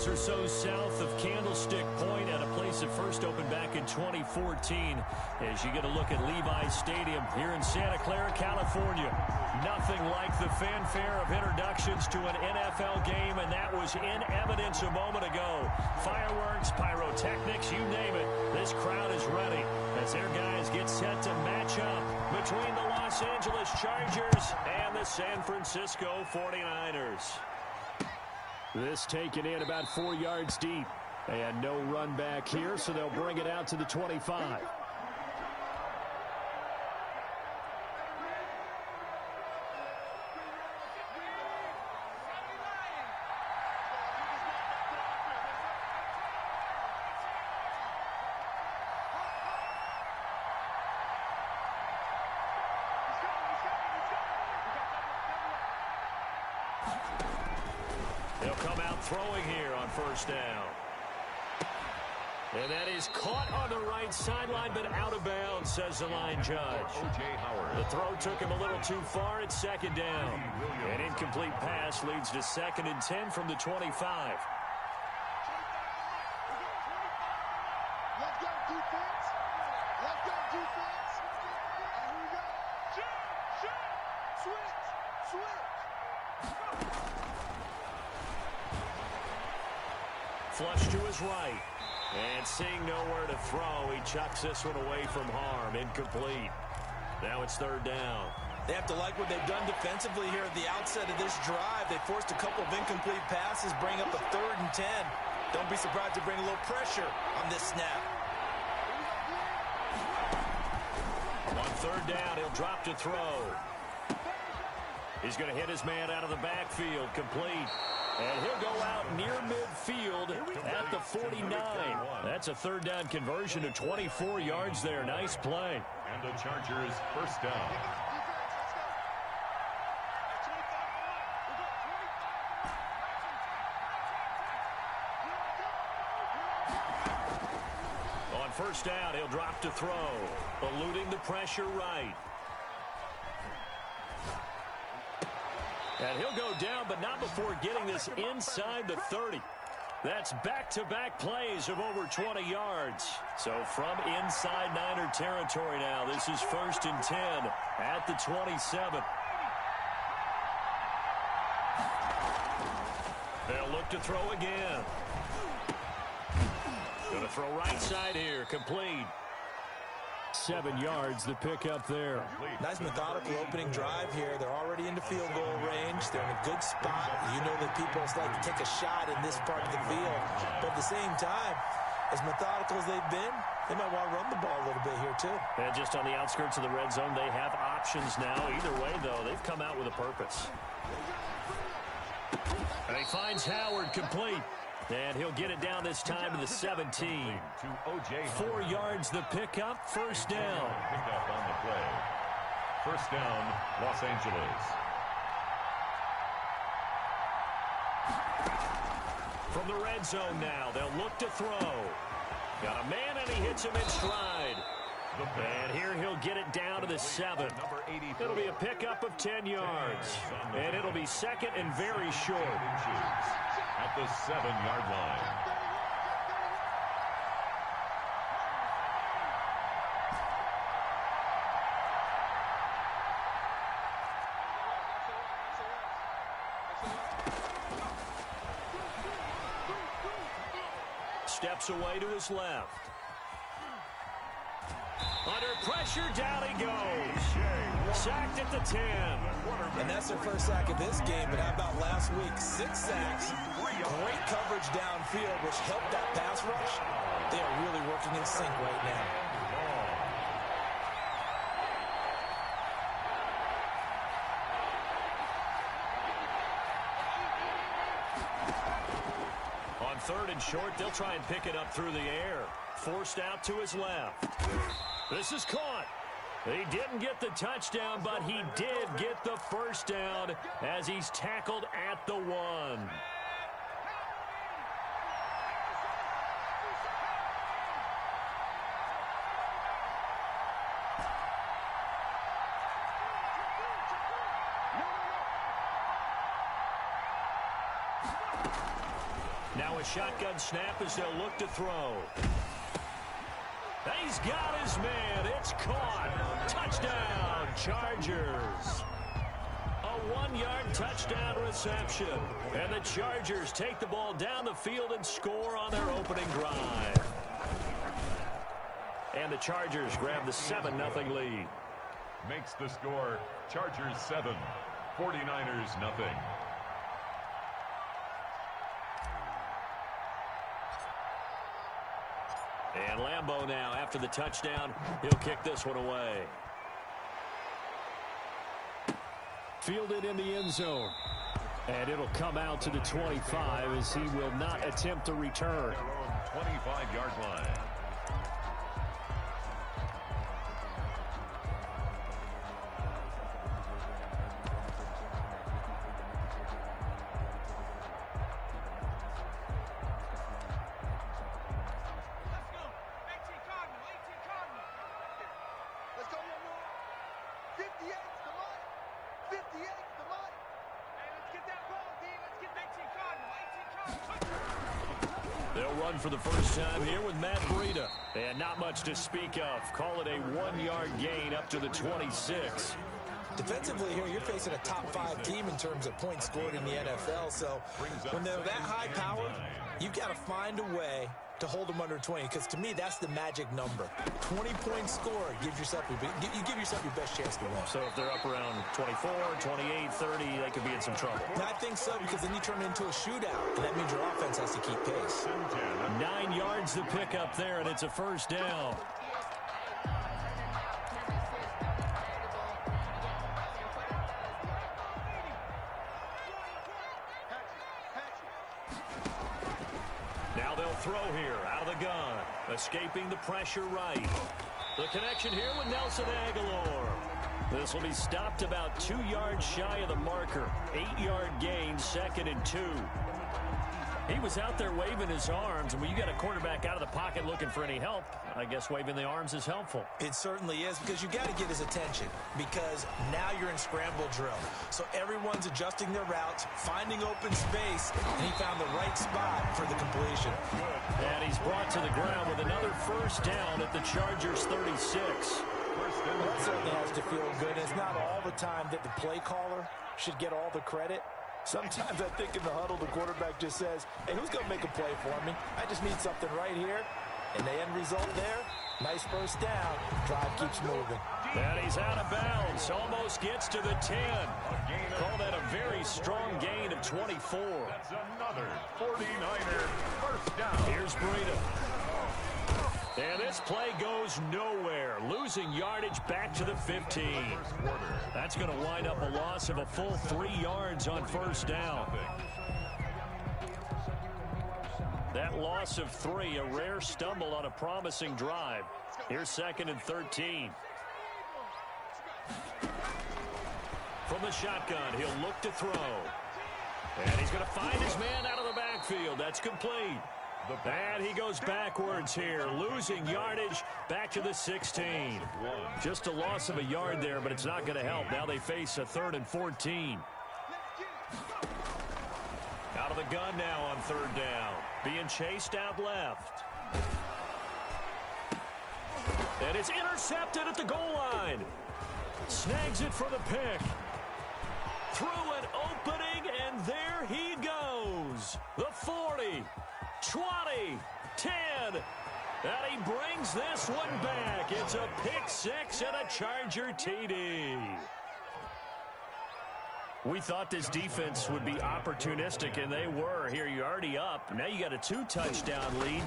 miles or so south of Candlestick Point at a place that first opened back in 2014. As you get a look at Levi's Stadium here in Santa Clara, California. Nothing like the fanfare of introductions to an NFL game, and that was in evidence a moment ago. Fireworks, pyrotechnics, you name it. This crowd is ready as their guys get set to match up between the Los Angeles Chargers and the San Francisco 49ers. This taken in about 4 yards deep. And no run back here, so they'll bring it out to the 25. They'll come out throwing here on first down. And that is caught on the right sideline, but out of bounds, says the line judge. The throw took him a little too far at second down. An incomplete pass leads to 2nd and 10 from the 25. Let's go, defense. Let's go, defense. And here we go. Switch. Flush to his right. And seeing nowhere to throw, he chucks this one away from harm. Incomplete. Now it's 3rd down. They have to like what they've done defensively here at the outset of this drive. They forced a couple of incomplete passes, bring up a 3rd and 10. Don't be surprised to bring a little pressure on this snap. On 3rd down, he'll drop to throw. He's going to hit his man out of the backfield. Complete. And he'll go out near midfield at the 49. That's a 3rd down conversion to 24 yards there. Nice play. And the Chargers first down. On first down, he'll drop to throw. Eluding the pressure right. And he'll go down, but not before getting this inside the 30. That's back-to-back plays of over 20 yards. So from inside Niner territory now, this is 1st and 10 at the 27. They'll look to throw again. Going to throw right side here, complete. 7 yards, the pickup there. Nice methodical opening drive here. They're already into field goal range. They're in a good spot. You know that people like to take a shot in this part of the field. But at the same time, as methodical as they've been, they might want to run the ball a little bit here too. And just on the outskirts of the red zone, they have options now. Either way, though, they've come out with a purpose. And he finds Howard complete. And he'll get it down this time to the 17. 4 yards the pickup, first down. Pickup on the play. First down, Los Angeles. From the red zone now, they'll look to throw. Got a man, and he hits him in stride. And here he'll get it down to the 7. It'll be a pickup of 10 yards. And it'll be 2nd and very short. At the 7-yard line. Steps away to his left. Under pressure, down he goes. Sacked at the 10. And that's their first sack of this game, but how about last week? 6 sacks, great coverage downfield, which helped that pass rush. They are really working in sync right now. On 3rd and short, they'll try and pick it up through the air. Forced out to his left. This is caught. He didn't get the touchdown, but he did get the first down as he's tackled at the 1. Now a shotgun snap as they'll look to throw. He's got his man. It's caught. Touchdown, Chargers. A 1-yard touchdown reception. And the Chargers take the ball down the field and score on their opening drive. And the Chargers grab the 7-0 lead. Makes the score Chargers 7, 49ers nothing. And Lambeau now, after the touchdown, he'll kick this one away. Fielded in the end zone. And it'll come out to the 25 as he will not attempt to return. 25-yard line. They'll run for the first time here with Matt Breida. And not much to speak of. Call it a 1-yard gain up to the 26. Defensively here, you're facing a top-5 team in terms of points scored in the NFL. So when they're that high-powered, you've got to find a way to hold them under 20, because to me, that's the magic number. 20 points scored, you give yourself your best chance to win. So if they're up around 24, 28, 30, they could be in some trouble. And I think so, because then you turn it into a shootout, and that means your offense has to keep pace. 9 yards to pick up there, and it's a first down. Now they'll throw here out of the gun. Escaping the pressure right. The connection here with Nelson Aguilar. This will be stopped about 2 yards shy of the marker. 8-yard gain, 2nd and 2. He was out there waving his arms, and when you got a quarterback out of the pocket looking for any help, I guess waving the arms is helpful. It certainly is, because you got to get his attention, because now you're in scramble drill. So everyone's adjusting their routes, finding open space, and he found the right spot for the completion. And he's brought to the ground with another first down at the Chargers 36. Well, that certainly has to feel good. It's not all the time that the play caller should get all the credit. Sometimes I think in the huddle, the quarterback just says, hey, who's going to make a play for me? I just need something right here. And the end result there, nice first down. Drive keeps moving. And he's out of bounds. Almost gets to the 10. Call that a very strong gain of 24. That's another 49er first down. Here's Breida. And this play goes nowhere. Losing yardage back to the 15. That's going to wind up a loss of a full 3 yards on first down. That loss of 3, a rare stumble on a promising drive. Here's 2nd and 13. From the shotgun, he'll look to throw. And he's going to find his man out of the backfield. That's complete. And he goes backwards here, losing yardage back to the 16. Just a loss of a yard there, but it's not going to help. Now they face a 3rd and 14. Out of the gun now on 3rd down. Being chased out left. And it's intercepted at the goal line. Snags it for the pick. Through an opening, and there he goes. The 40. 20, 10, and he brings this one back. It's a pick 6 and a Charger TD. We thought this defense would be opportunistic, and they were. Here, you're already up. Now you got a 2-touchdown lead.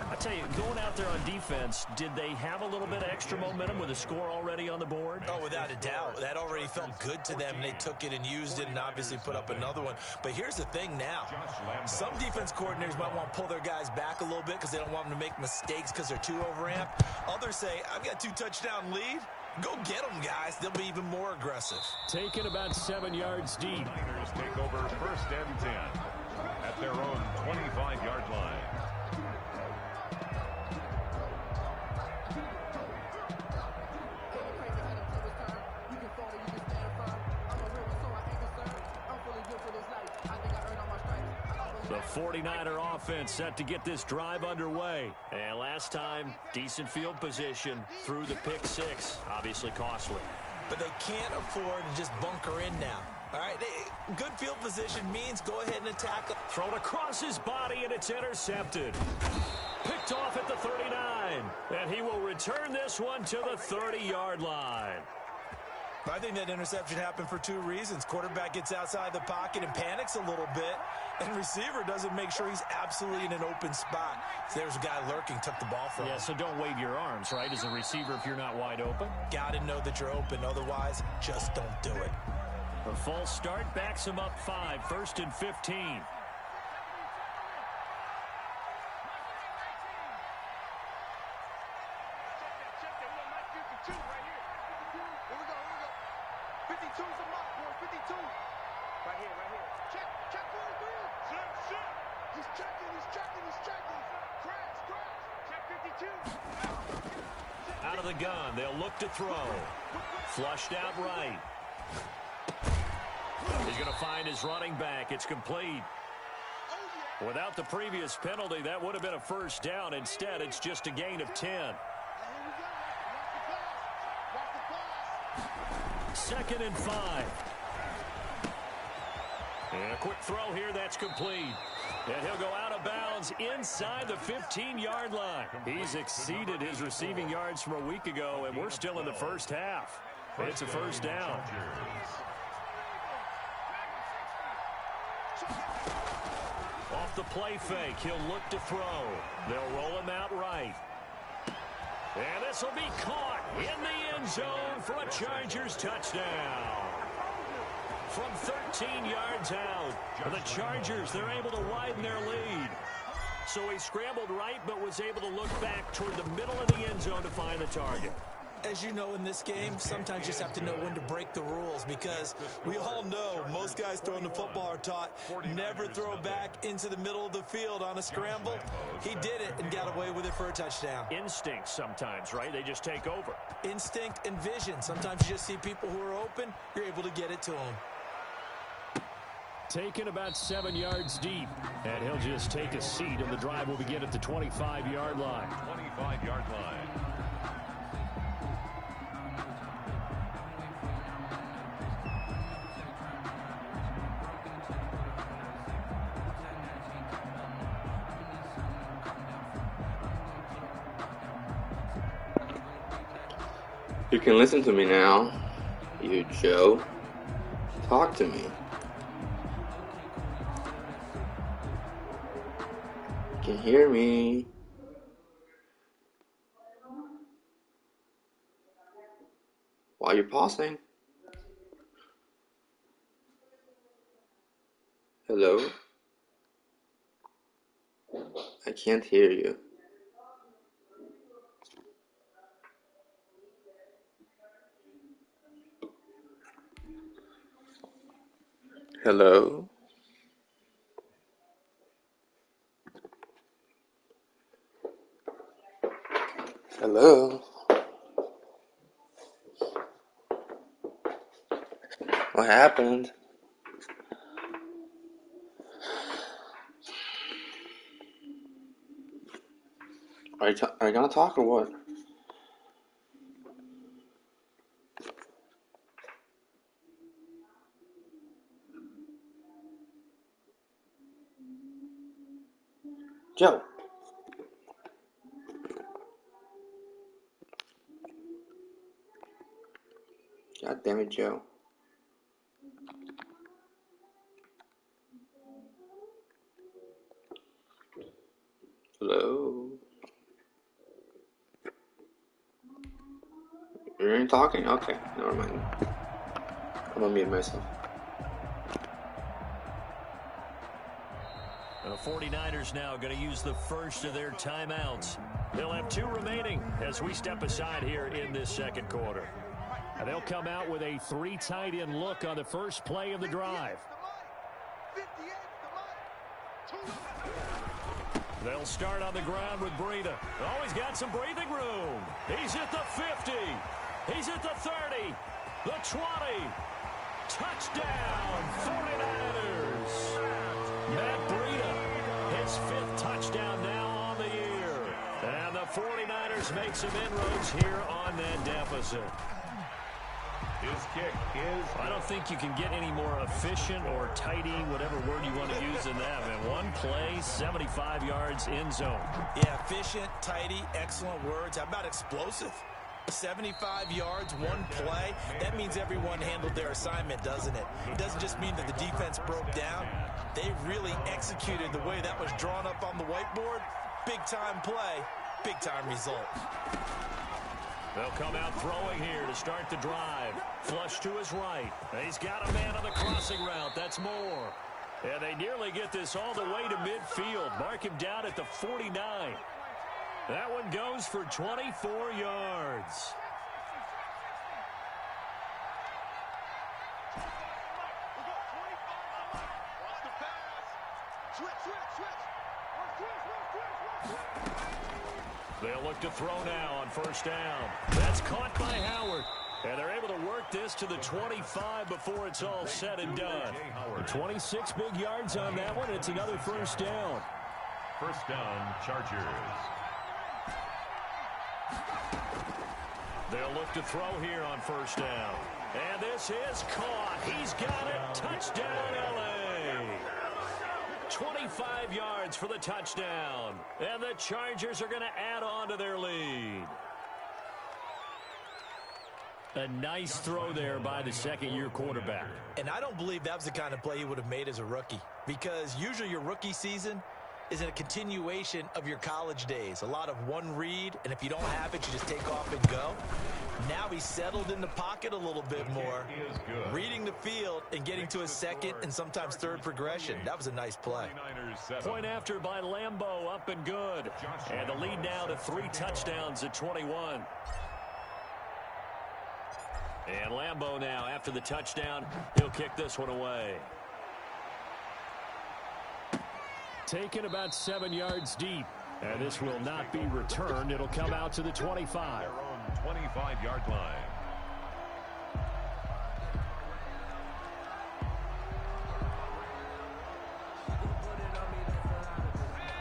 I tell you, going out there on defense, did they have a little bit of extra momentum with a score already on the board? Oh, without a doubt. That already felt good to them. They took it and used it and obviously put up another one. But here's the thing now. Some defense coordinators might want to pull their guys back a little bit because they don't want them to make mistakes because they're too overamped. Others say, I've got a 2-touchdown lead. Go get them, guys. They'll be even more aggressive. Taken about 7 yards deep. Niners take over 1st and 10 at their own 25-yard line. The 49er offense set to get this drive underway. And last time, decent field position through the pick six. Obviously costly. But they can't afford to just bunker in now. All right, good field position means go ahead and attack. Thrown across his body, and it's intercepted. Picked off at the 39. And he will return this one to the 30-yard line. I think that interception happened for two reasons. Quarterback gets outside the pocket and panics a little bit, and receiver doesn't make sure he's absolutely in an open spot. So there's a guy lurking, took the ball from him. Yeah, so don't wave your arms, right, as a receiver if you're not wide open. Got to know that you're open. Otherwise, just don't do it. A false start backs him up 5, 1st and 15. Out of the gun, they'll look to throw. Flushed out right. He's going to find his running back. It's complete. Without the previous penalty, that would have been a first down. Instead, it's just a gain of 10. 2nd and 5. And a quick throw here, that's complete. And he'll go out of bounds inside the 15-yard line. He's exceeded his receiving yards from a week ago, and we're still in the first half. It's a first down. Off the play fake, he'll look to throw. They'll roll him out right. And this will be caught in the end zone for a Chargers touchdown. From 13 yards out, for the Chargers, they're able to widen their lead. So he scrambled right, but was able to look back toward the middle of the end zone to find the target. As you know, in this game, sometimes you just have to know when to break the rules, because we all know most guys throwing the football are taught never throw back into the middle of the field on a scramble. He did it and got away with it for a touchdown. Instinct sometimes, right? They just take over. Instinct and vision. Sometimes you just see people who are open, you're able to get it to them. Taken about 7 yards deep. And he'll just take a seat, and the drive will begin at the 25-yard line. 25-yard line. You can listen to me now, you Joe. Talk to me. You can hear me. While you're pausing. Hello? I can't hear you. Hello? Hello? What happened? Are you gonna talk or what? Joe. God damn it, Joe. Hello? You ain't talking? Okay, never mind. I'm gonna mute myself. The 49ers now going to use the first of their timeouts. They'll have 2 remaining as we step aside here in this second quarter. And they'll come out with a 3 tight end look on the first play of the drive. They'll start on the ground with Breida. Oh, he's got some breathing room. He's at the 50. He's at the 30. The 20. Touchdown, 49ers. Matt Breida his 5th touchdown now on the year. And the 49ers make some inroads here on that deficit. His kick is... I don't think you can get any more efficient or tidy, whatever word you want to use in that. And one play, 75 yards in zone. Yeah, efficient, tidy, excellent words. How about explosive? 75 yards, one play. That means everyone handled their assignment, doesn't it? It doesn't just mean that the defense broke down. They really executed the way that was drawn up on the whiteboard. Big-time play, big-time result. They'll come out throwing here to start the drive. Flush to his right. He's got a man on the crossing route. That's Moore. And they nearly get this all the way to midfield. Mark him down at the 49. That one goes for 24 yards. They'll look to throw now on first down. That's caught by Howard. And they're able to work this to the 25 before it's all said and done. 26 big yards on that one. It's another first down. First down, Chargers. They'll look to throw here on first down. And this is caught. He's got it. Touchdown, L.A. 25 yards for the touchdown. And the Chargers are going to add on to their lead. A nice throw there by the second-year quarterback. And I don't believe that was the kind of play he would have made as a rookie. Because usually your rookie season is a continuation of your college days. A lot of one read, and if you don't have it, you just take off and go. Now he's settled in the pocket a little bit more, reading the field and getting to his second and sometimes third progression. That was a nice play. Point after by Lambeau, up and good. And the lead now to 3 touchdowns at 21. And Lambeau now, after the touchdown, he'll kick this one away. Taken about 7 yards deep. And this will not be returned. It'll come out to the 25. Their own 25-yard line.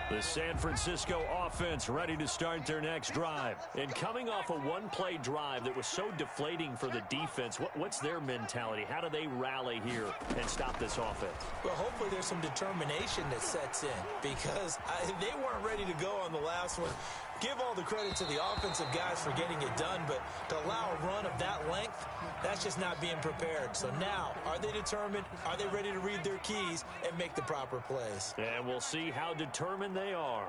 The San Francisco offense ready to start their next drive. And coming off a one-play drive that was so deflating for the defense, what's their mentality? How do they rally here and stop this offense? Well, hopefully there's some determination that sets in because they weren't ready to go on the last one. Give all the credit to the offensive guys for getting it done, but to allow a run of that length, that's just not being prepared. So now, are they determined? Are they ready to read their keys and make the proper plays? And we'll see how determined they are.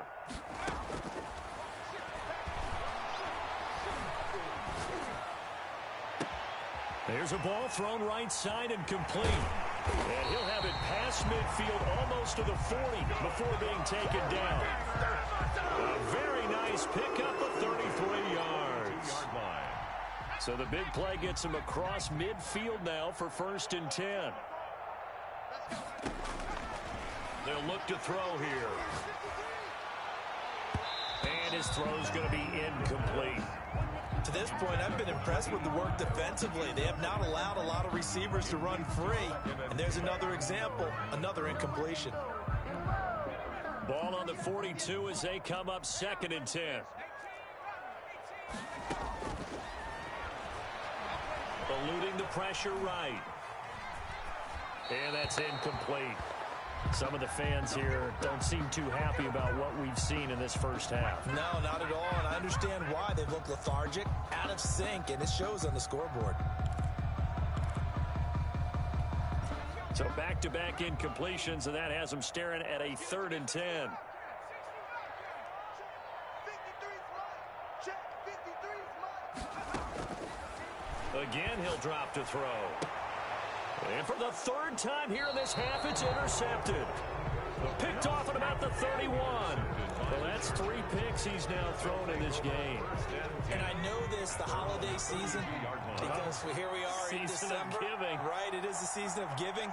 There's a ball thrown right side and complete. And he'll have it past midfield almost to the 40 before being taken down. A very nice pickup of 33 yards. So the big play gets him across midfield now for 1st and 10. They'll look to throw here. And his throw's going to be incomplete. To this point, I've been impressed with the work defensively. They have not allowed a lot of receivers to run free. And there's another example, another incompletion. Ball on the 42 as they come up 2nd and 10. Eluding the pressure right. And that's incomplete. Some of the fans here don't seem too happy about what we've seen in this first half. No, not at all, and I understand why. They look lethargic, out of sync, and it shows on the scoreboard. So back-to-back incompletions, and that has them staring at a 3rd and 10. Again, he'll drop to throw. And for the 3rd time here in this half, it's intercepted. Picked off at about the 31. Well, that's 3 picks he's now thrown in this game. And I know this, the holiday season, because here we are in December. Season of giving. Right, it is the season of giving.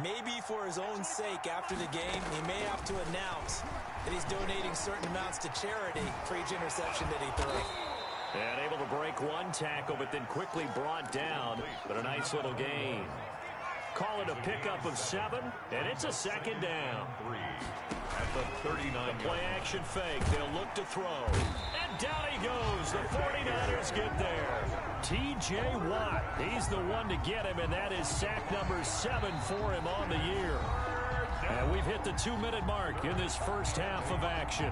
Maybe for his own sake after the game, he may have to announce that he's donating certain amounts to charity for each interception that he threw. And able to break one tackle, but then quickly brought down. But a nice little gain. Call it a pickup of 7, and it's a second down. At the 39. Play action fake. They'll look to throw. And down he goes. The 49ers get there. T.J. Watt, he's the one to get him, and that is sack number 7 for him on the year. And we've hit the 2-minute mark in this first half of action.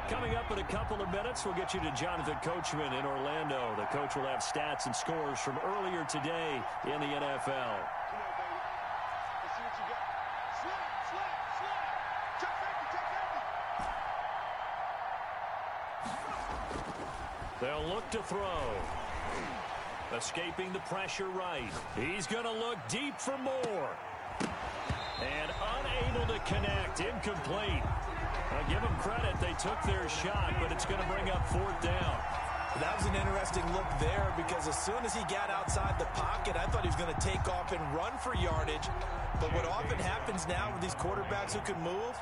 Coming up in a couple of minutes, we'll get you to Jonathan Coachman in Orlando. The coach will have stats and scores from earlier today in the NFL. They'll look to throw. Escaping the pressure right. He's going to look deep for more. And unable to connect. Incomplete. I'll give them credit. They took their shot, but it's going to bring up 4th down. That was an interesting look there because as soon as he got outside the pocket, I thought he was going to take off and run for yardage. But what often happens now with these quarterbacks who can move,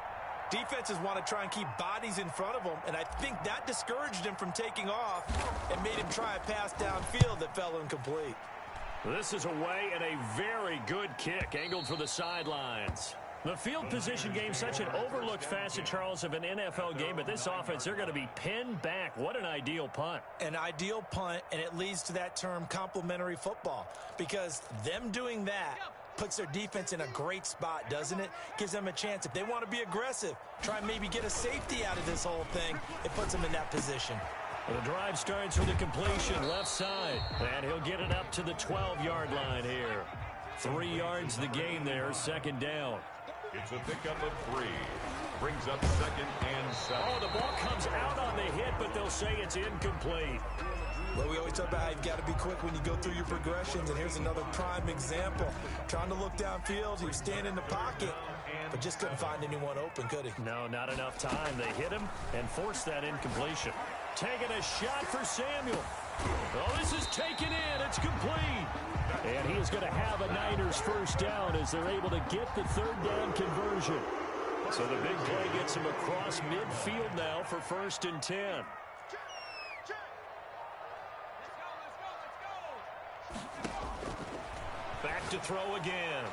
defenses want to try and keep bodies in front of them, and I think that discouraged him from taking off and made him try a pass downfield that fell incomplete. This is away and a very good kick angled for the sidelines. The field position game, such an overlooked facet, Charles, of an NFL game, but this offense, they're going to be pinned back. What an ideal punt. An ideal punt, and it leads to that term complementary football, because them doing that puts their defense in a great spot, doesn't it? Gives them a chance. If they want to be aggressive, try and maybe get a safety out of this whole thing, it puts them in that position. The drive starts with a completion left side, and he'll get it up to the 12-yard line here. 3 yards the gain there, second down. It's a pickup of 3. Brings up 2nd and 7. Oh, the ball comes out on the hit, but they'll say it's incomplete. Well, we always talk about how you've got to be quick when you go through your progressions, and here's another prime example. Trying to look downfield, he was standing in the pocket, but just couldn't find anyone open, could he? No, not enough time. They hit him and forced that incompletion. Taking a shot for Samuel. Oh, this is taken in. It's complete. And he is going to have a Niners first down as they're able to get the 3rd down conversion. So the big play gets him across midfield now for 1st and 10. Back to throw again.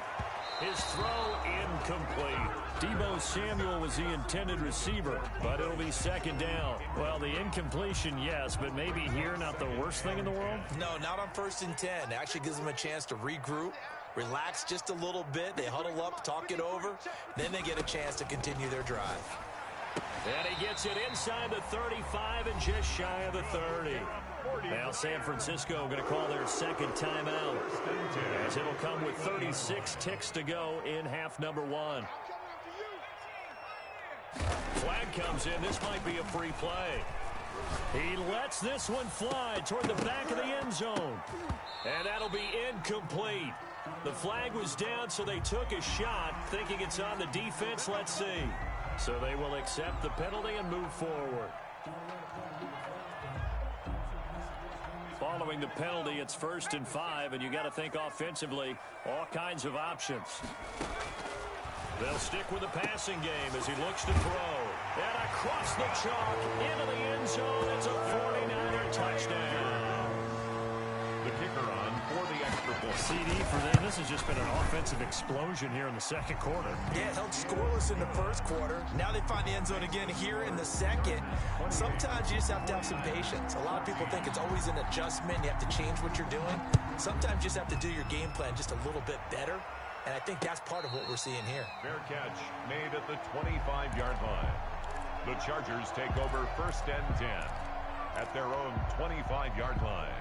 His throw incomplete. Deebo Samuel was the intended receiver, but it'll be 2nd down. Well, the incompletion, yes, but maybe here not the worst thing in the world? No, not on 1st and 10. It actually gives them a chance to regroup, relax just a little bit. They huddle up, talk it over. Then they get a chance to continue their drive. And he gets it inside the 35 and just shy of the 30. Now San Francisco going to call their 2nd timeout, as it'll come with 36 ticks to go in half number 1. Flag comes in. This might be a free play. He lets this one fly toward the back of the end zone. And that'll be incomplete. The flag was down, so they took a shot, thinking it's on the defense. Let's see. So they will accept the penalty and move forward. Following the penalty, it's 1st and 5, and you got to think offensively, all kinds of options. They'll stick with the passing game as he looks to throw. And across the chalk into the end zone. It's a 49er touchdown. The kicker on for the extra point. CD for them. This has just been an offensive explosion here in the 2nd quarter. Yeah, held scoreless in the 1st quarter. Now they find the end zone again here in the 2nd. Sometimes you just have to have some patience. A lot of people think it's always an adjustment. You have to change what you're doing. Sometimes you just have to do your game plan just a little bit better. And I think that's part of what we're seeing here. Fair catch made at the 25-yard line. The Chargers take over 1st and 10 at their own 25-yard line.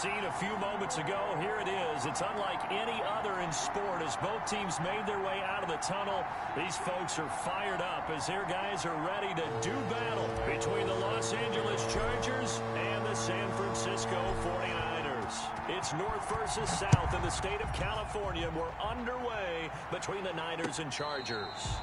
scene a few moments ago. Here it is. It's unlike any other in sport as both teams made their way out of the tunnel. These folks are fired up as their guys are ready to do battle between the Los Angeles Chargers and the San Francisco 49ers. It's north versus south in the state of California. We're underway between the Niners and Chargers.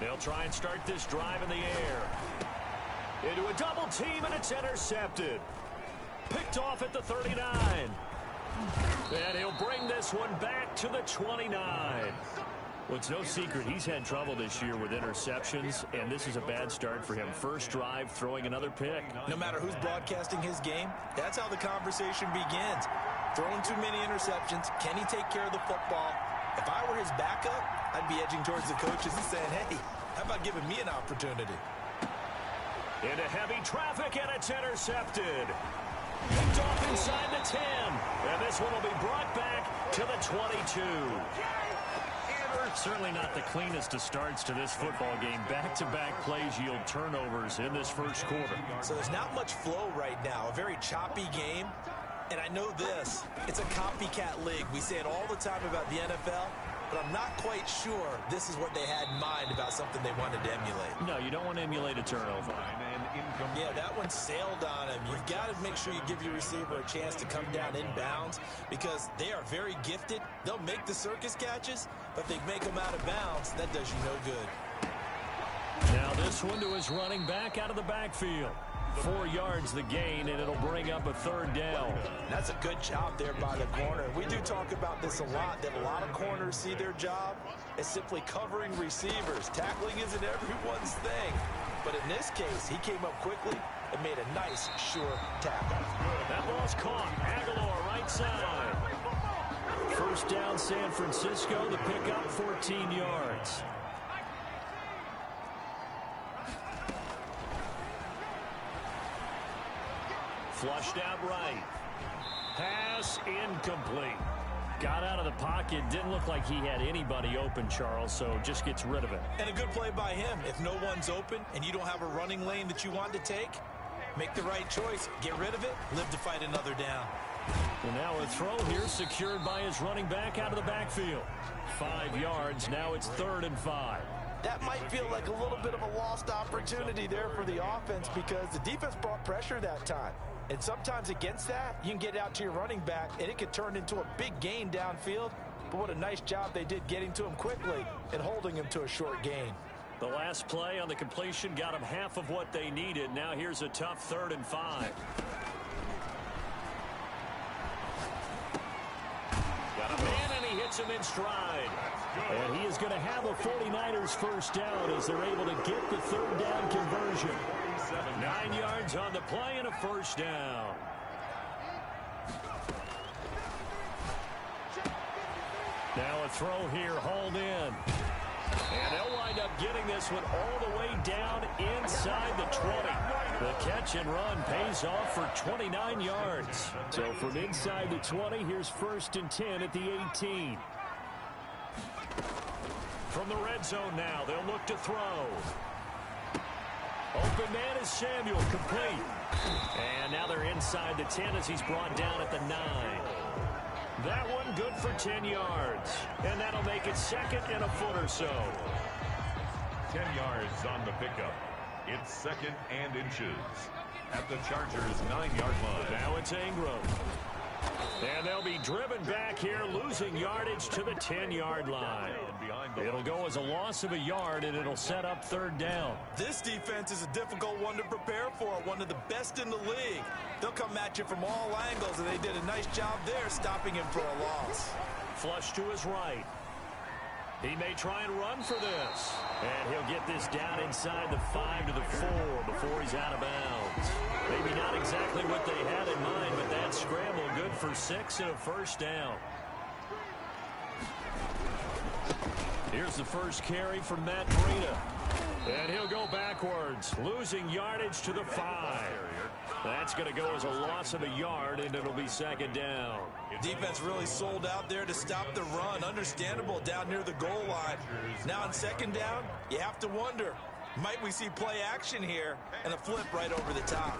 They'll try and start this drive in the air. Into a double team, and it's intercepted. Picked off at the 39. And he'll bring this one back to the 29. Well, it's no secret he's had trouble this year with interceptions, and this is a bad start for him. First drive, throwing another pick. No matter who's broadcasting his game, that's how the conversation begins. Throwing too many interceptions. Can he take care of the football? If I were his backup, I'd be edging towards the coaches and saying, hey, how about giving me an opportunity? Into heavy traffic, and it's intercepted. Picked off inside the 10. And this one will be brought back to the 22. Certainly not the cleanest of starts to this football game. Back-to-back plays yield turnovers in this first quarter. So there's not much flow right now. A very choppy game. And I know this, it's a copycat league. We say it all the time about the NFL, but I'm not quite sure this is what they had in mind about something they wanted to emulate. No, you don't want to emulate a turnover. Yeah, that one sailed on him. You've got to make sure you give your receiver a chance to come down inbounds because they are very gifted. They'll make the circus catches, but they make them out of bounds. That does you no good. Now this one to his running back out of the backfield. 4 yards the gain, and it'll bring up a third down. That's a good job there by the corner. We do talk about this a lot, that a lot of corners see their job as simply covering receivers. Tackling isn't everyone's thing. But in this case, he came up quickly and made a nice, sure tackle. That ball's caught. Aguilar right side. First down, San Francisco. The pickup, 14 yards. Flushed out right. Pass incomplete. Got out of the pocket. Didn't look like he had anybody open, Charles, so just gets rid of it. And a good play by him. If no one's open and you don't have a running lane that you want to take, make the right choice. Get rid of it. Live to fight another down. And now a throw here secured by his running back out of the backfield. 5 yards. Now it's 3rd and 5. That might feel like a little bit of a lost opportunity there for the offense because the defense brought pressure that time. And sometimes against that, you can get out to your running back, and it could turn into a big gain downfield. But what a nice job they did getting to him quickly and holding him to a short gain. The last play on the completion got him half of what they needed. Now here's a tough 3rd and 5. Got a man, and he hits him in stride. And he is going to have a 49ers first down as they're able to get the 3rd down conversion. 9 yards on the play and a first down. Now a throw here, hauled in. And they'll wind up getting this one all the way down inside the 20. The catch and run pays off for 29 yards. So from inside the 20, here's 1st and 10 at the 18. From the red zone now, they'll look to throw. Open man is Samuel, complete. And now they're inside the 10 as he's brought down at the 9. That one good for 10 yards. And that'll make it 2nd and a foot or so. 10 yards on the pickup. It's 2nd and inches at the Chargers' 9-yard line. Now it's Ingram. And they'll be driven back here, losing yardage to the 10-yard line. It'll go as a loss of a yard, and it'll set up 3rd down. This defense is a difficult one to prepare for, one of the best in the league. They'll come at you from all angles, and they did a nice job there stopping him for a loss. Flush to his right. He may try and run for this. And he'll get this down inside the 5 to the 4 before he's out of bounds. Maybe not exactly what they had in mind, but that scramble good for 6 and a first down. Here's the first carry from Matt Breida. And he'll go backwards, losing yardage to the 5. That's going to go as a loss of a yard, and it'll be second down. Defense really sold out there to stop the run. Understandable down near the goal line. Now on second down, you have to wonder, might we see play action here and a flip right over the top?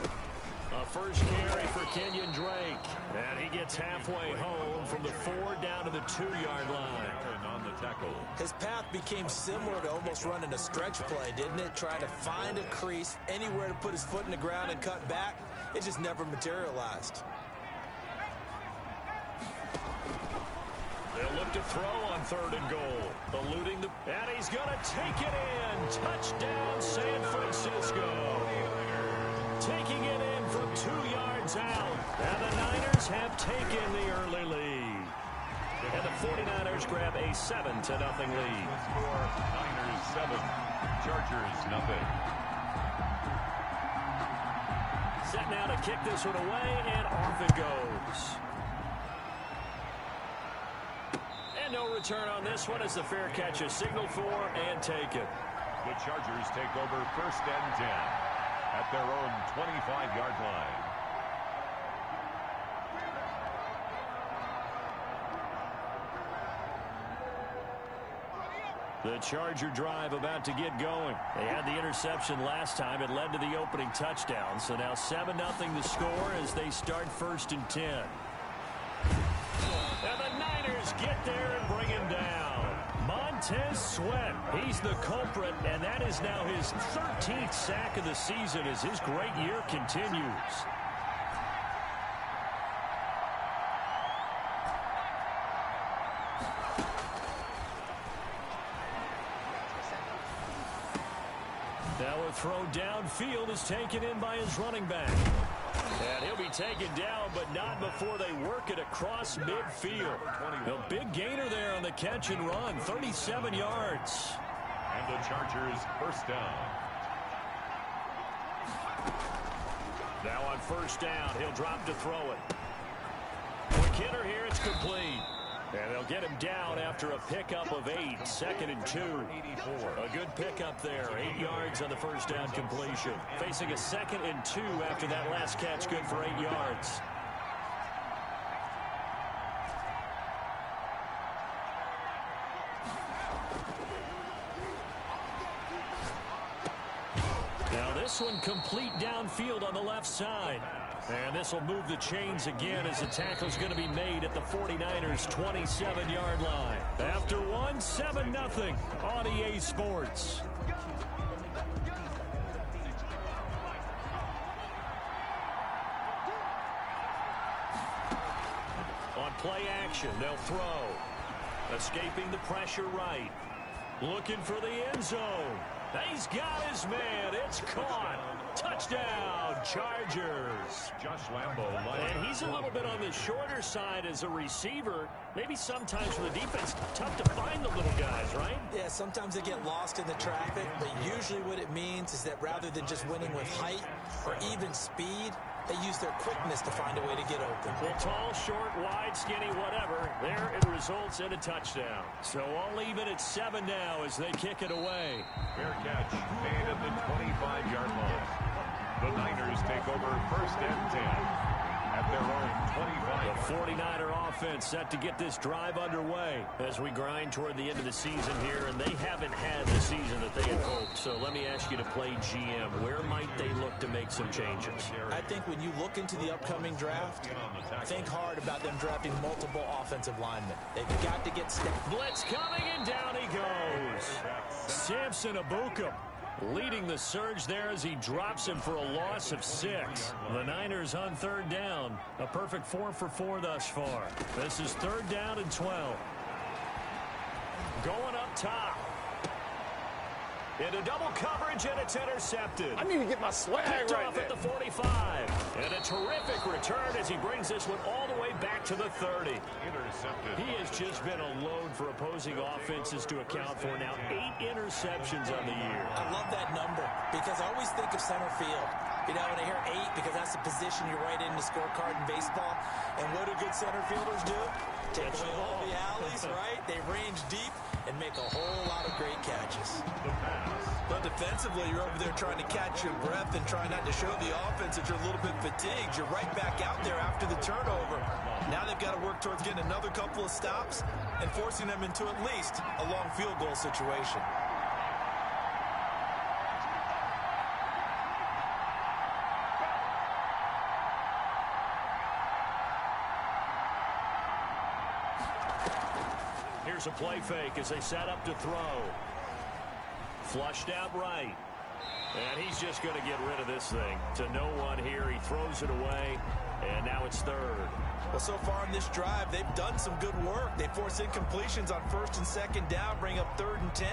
A first carry for Kenyon Drake. And he gets halfway home from the 4 down to the 2-yard line. On the tackle. His path became similar to almost running a stretch play, didn't it? Trying to find a crease, anywhere to put his foot in the ground and cut back. It just never materialized. They'll look to throw on 3rd and goal. Eluding the... And he's going to take it in. Touchdown, San Francisco. Taking it in from 2 yards out. And the Niners have taken the early lead. And the 49ers grab a 7-0 lead. Score, Niners 7, Chargers nothing. Set now to kick this one away, and off it goes. And no return on this one as the fair catch is signaled for and taken. The Chargers take over 1st and 10 at their own 25-yard line. The Charger drive about to get going. They had the interception last time. It led to the opening touchdown. So now 7-0 the score as they start 1st and 10. And the Niners get there and bring him down. Montez Sweat, he's the culprit, and that is now his 13th sack of the season as his great year continues. Now a throw downfield is taken in by his running back. And he'll be taken down, but not before they work it across midfield. A big gainer there on the catch and run, 37 yards. And the Chargers 1st down. Now on 1st down, he'll drop to throw it. McKinnon here, it's complete. And they'll get him down after a pickup of 8, 2nd and 2. A good pickup there, 8 yards on the 1st down completion. Facing a 2nd and 2 after that last catch, good for 8 yards. Now this one complete downfield on the left side. And this will move the chains again as the tackle's going to be made at the 49ers' 27-yard line. After one, 7-0 on EA Sports. On play action, they'll throw. Escaping the pressure right. Looking for the end zone. He's got his man. It's caught. Touchdown, Chargers. Josh Lambo. And he's a little bit on the shorter side as a receiver. Maybe sometimes for the defense, tough to find the little guys, right? Yeah, sometimes they get lost in the traffic, but usually what it means is that rather than just winning with height or even speed, they use their quickness to find a way to get open. Well, tall, short, wide, skinny, whatever. There it results in a touchdown. So all even at 7 now as they kick it away. Fair catch made at the 25-yard line. The Niners take over 1st and 10 at their own 25. The 49er offense set to get this drive underway as we grind toward the end of the season here, and they haven't had the season that they had hoped. So let me ask you to play GM. Where might they look to make some changes? I think when you look into the upcoming draft, think hard about them drafting multiple offensive linemen. They've got to get stepped. Blitz coming, and down he goes. Samson Ebukam leading the surge there as he drops him for a loss of 6. The Niners on 3rd down. A perfect 4 for 4 thus far. This is 3rd down and 12. Going up top. Into double coverage, and it's intercepted. I need to get my swag Picked right off there. at the 45. And a terrific return as he brings this one all the way back to the 30. Intercepted. He has just been a load for opposing offenses to account for. Now 8 interceptions on the year. I love that number because I always think of center field. You know, when I hear 8, because that's the position you write in the scorecard in baseball. And what do good center fielders do? Take away all the alleys, right? They range deep. and make a whole lot of great catches. But defensively, you're over there trying to catch your breath and try not to show the offense that you're a little bit fatigued. You're right back out there after the turnover. Now they've got to work towards getting another couple of stops and forcing them into at least a long field goal situation. Here's a play fake as they set up to throw. Flushed out right. And he's just going to get rid of this thing. To no one here. He throws it away. And now it's third. Well, so far in this drive, they've done some good work. They force incompletions on first and second down, bring up 3rd and 10.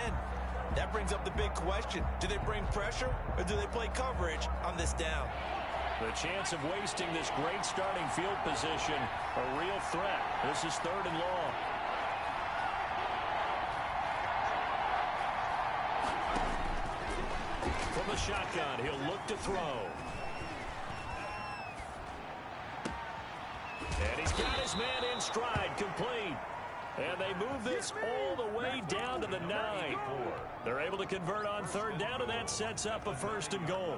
That brings up the big question. Do they bring pressure or do they play coverage on this down? The chance of wasting this great starting field position, a real threat. This is 3rd and long. From the shotgun, he'll look to throw. And he's got his man in stride, complete. And they move this all the way down to the 9. They're able to convert on 3rd down, and that sets up a 1st and goal.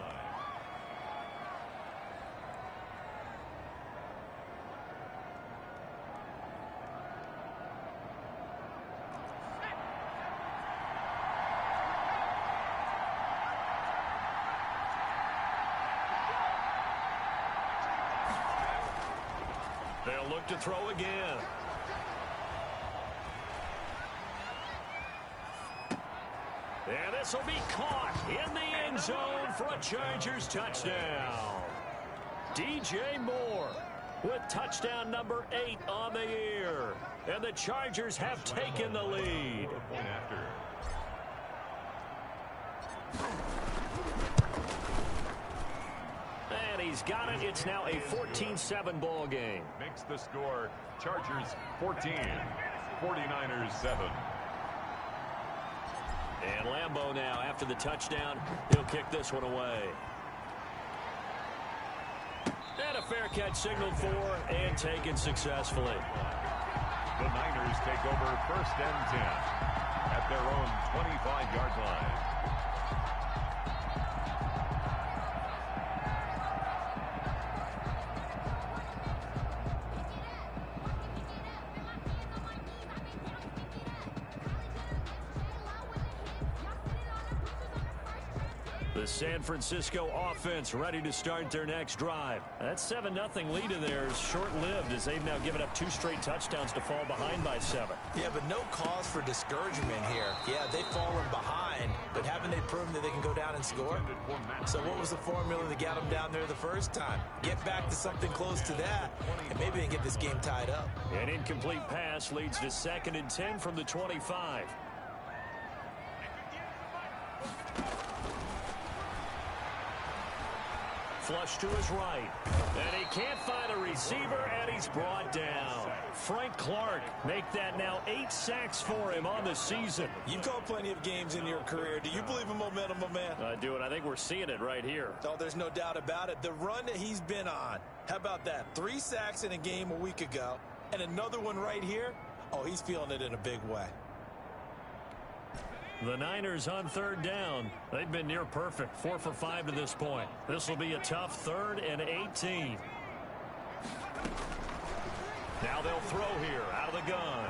They'll look to throw again. And this will be caught in the end zone for a Chargers touchdown. DJ Moore with touchdown number 8 on the year. And the Chargers have taken the lead. And he's got it. It's now a 14-7 ball game. Makes the score Chargers 14, 49ers 7. And Lambeau now, after the touchdown, he'll kick this one away. And a fair catch signaled for and taken successfully. The Niners take over 1st and 10 at their own 25-yard line. The San Francisco offense ready to start their next drive. That 7-0 lead of theirs short-lived as they've now given up 2 straight touchdowns to fall behind by 7. Yeah, but no cause for discouragement here. Yeah, they've fallen behind, but haven't they proven that they can go down and score? So what was the formula that got them down there the first time? Get back to something close to that, and maybe they can get this game tied up. An incomplete pass leads to 2nd and 10 from the 25. Flush to his right. And he can't find a receiver, and he's brought down. Frank Clark make that now 8 sacks for him on the season. You've called plenty of games in your career. Do you believe in momentum, my man? I do, and I think we're seeing it right here. Oh, there's no doubt about it. The run that he's been on. How about that? 3 sacks in a game a week ago, and another one right here. Oh, he's feeling it in a big way. The Niners on 3rd down. They've been near perfect, 4 for 5 to this point. This will be a tough 3rd and 18. Now they'll throw here out of the gun.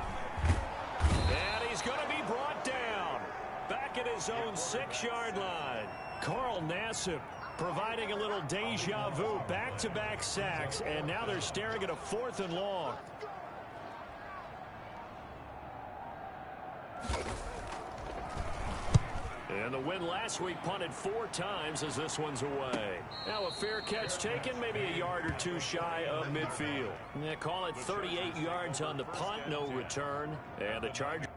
And he's going to be brought down. Back at his own 6-yard line. Carl Nassib providing a little deja vu. Back-to-back sacks, and now they're staring at a 4th and long. And the win last week punted 4 times as this one's away. Now a fair catch taken, maybe a yard or 2 shy of midfield. Yeah, call it 38 yards on the punt, no return. And the Chargers